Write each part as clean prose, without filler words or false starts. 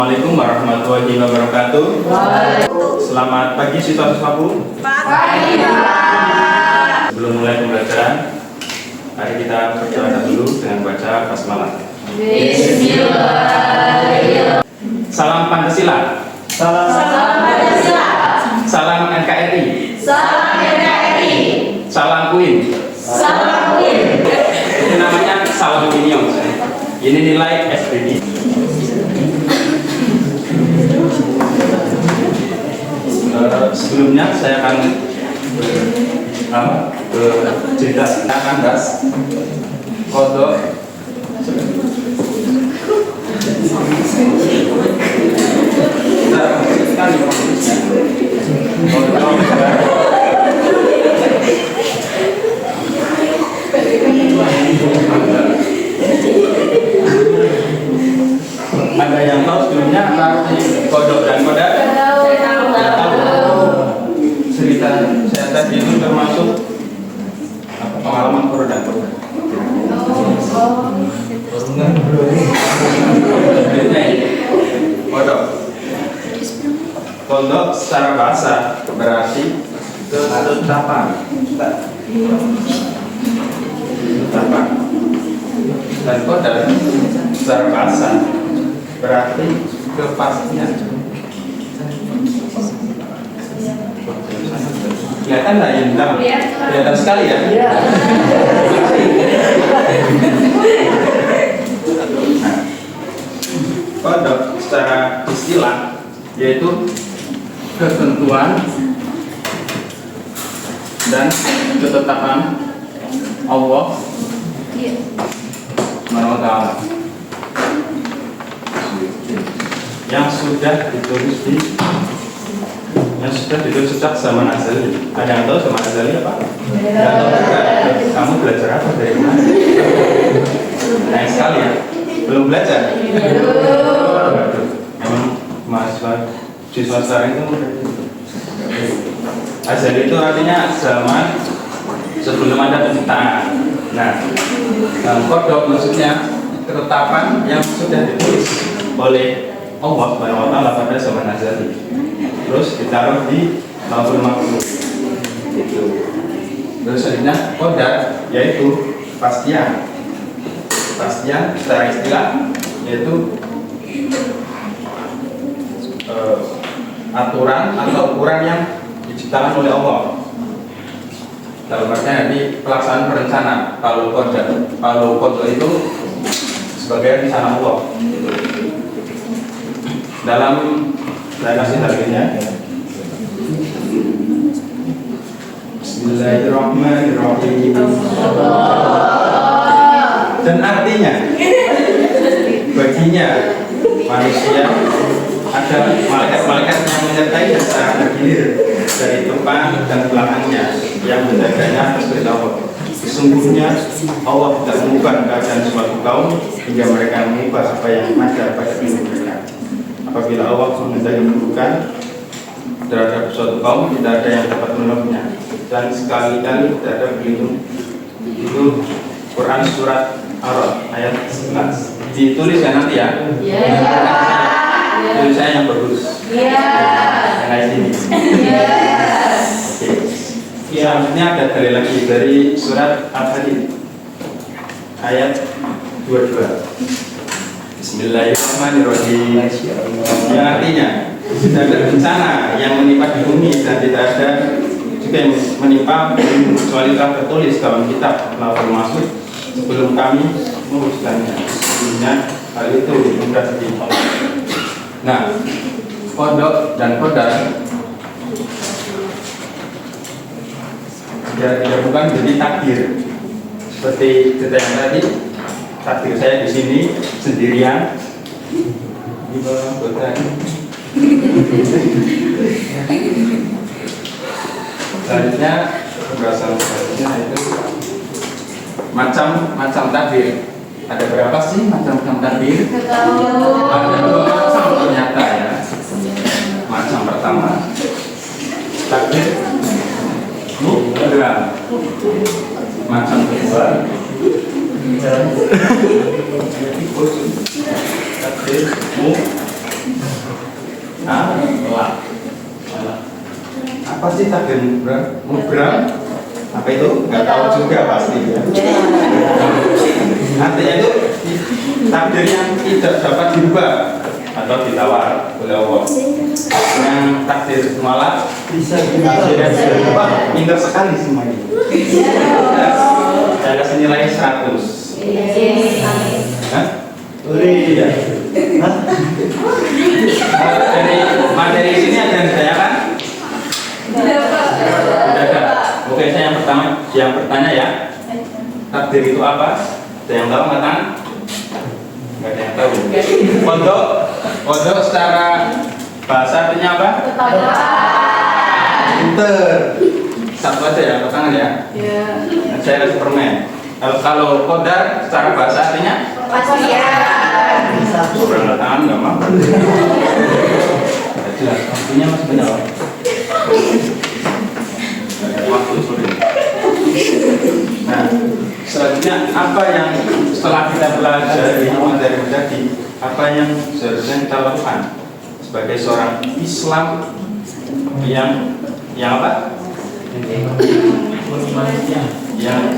Assalamualaikum warahmatullahi wabarakatuh. Selamat pagi siswa-siswaku. Pagi. Sebelum mulai pembelajaran, mari kita berdoa dulu dengan baca basmalah. Bismillahirrahmanirrahim. Salam Pancasila. Salam Pancasila. Salam NKRI. Salam NKRI. Salam UIN. Salam UIN. Ini namanya salam Minion. Ini nilai SPG. Sebelumnya saya akan cerita tentang das kodok ada yang tahu sebelumnya kodok dan koda? Cerita saya tadi itu termasuk pengalaman kodok dan koda. Kodok secara bahasa berarti ketetapan. Dan koda secara bahasa berarti kepastian. Kelihatan nggak ya? Kelihatan sekali ya? Kodok secara istilah yaitu ketentuan dan ketetapan Allah SWT yang sudah ditulis sejak zaman azali. Ada yang tahu zaman azali apa? Nggak tahu juga. Kamu belajar apa dari mana? Nah sekali ya, belum belajar. Emang mahasiswa siswa sekarang itu azali itu artinya zaman sebelum ada penciptaan. Nah, kodok maksudnya ketetapan yang sudah ditulis oleh Allah SWT pada zaman azali. Terus ditaruh di Lauhul Mahfuz. Gitu. Terus selanjutnya kodar yaitu pastian. Pastian secara istilah yaitu aturan atau ukuran yang diciptakan oleh Allah. Dalam artinya di pelaksanaan perencanaan. Kalau kodar itu sebagai rencana Allah. Dalam saya kasih harganya. Bismillahirrahmanirrahim. Dan artinya baginya manusia ada malaikat-malaikat yang menyertai secara bergilir dari depan dan belakangnya yang menjaganya atas perintah Allah. Sesungguhnya Allah tidak mengubah keadaan suatu kaum hingga mereka mengubah apa yang ada pada diri mereka. Apabila Allah menghendaki keburukan terhadap suatu kaum, tidak ada yang dapat menolongnya dan sekali-kali tidak ada pelindung. Itu Quran surat Ar-Ra'd ayat 11. Ditulis ya nanti ya? Tulisannya yang bagus. Yang kayak sini. Selanjutnya ada dalil lagi dari surat Al-Hadid ayat 22. Bismillahirrahmanirrahim. Yang artinya tidak ada bencana yang menimpa di bumi dan tidak ada juga yang menimpa bumi kecuali telah tertulis dalam kitab Lauhul Mahfuz sebelum kami mewujudkannya. Sesungguhnya hal itu mudah bagi Allah. Nah, kodok dan kodar bukan jadi takdir seperti cerita yang tadi. Takdir saya di sini sendirian di bawah hutan. Selanjutnya pembahasan selanjutnya itu macam takdir. Ada berapa sih macam-macam takdir? Ada 2 macam ternyata ya. Macam pertama takdir mutlak. Macam kedua takdir Apa sih takdir mubram? Apa itu? Nggak tahu juga pasti ya. Artinya itu takdir yang tidak dapat dirubah atau ditawar oleh Allah. Yang takdir malah bisa dirubah. Pintar sekali semuanya. Saya kasih nilai 100. Hah? Iya. Dari materi sini ada yang ditanyakan? Tidak ada. Oke, saya yang bertanya ya. Takdir itu apa? Ada yang tahu nggak? Nggak ada yang tahu. Kodok secara bahasa artinya apa? Pinter. Satu aja ya, tangan ya. Saya kasih permen. Kalau kodar secara bahasa artinya? Berangkat tangan nggak mau. Jelas, artinya mas benar. Waktu sulit. Nah, selanjutnya apa yang setelah kita belajar di materi menjadi apa yang seharusnya kita lakukan sebagai seorang Islam yang apa? Yang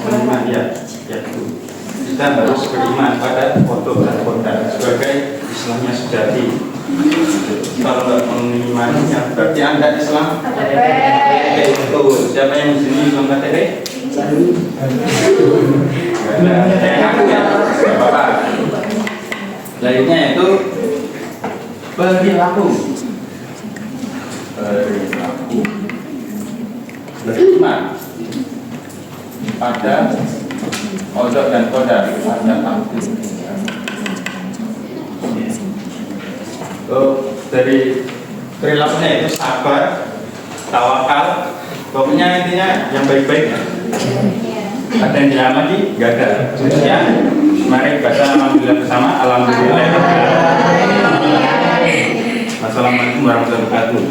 beriman ya, kita harus beriman pada kodok dan kodar sebagai Islamnya sejati. Kalau nggak mengimaninya berarti Anda Islam itu siapa yang di sini Islam KTP? Saya ngaku ya, nggak apa-apa. Lainnya itu perilaku beriman pada kodok dan kodar pada takdir. Dari perilakunya itu sabar, tawakal, pokoknya intinya yang baik-baik ya. Ada yang bilang lagi? Gak ada. Ya, mari baca alhamdulillah bersama. Alhamdulillah. Wassalamualaikum warahmatullahi wabarakatuh.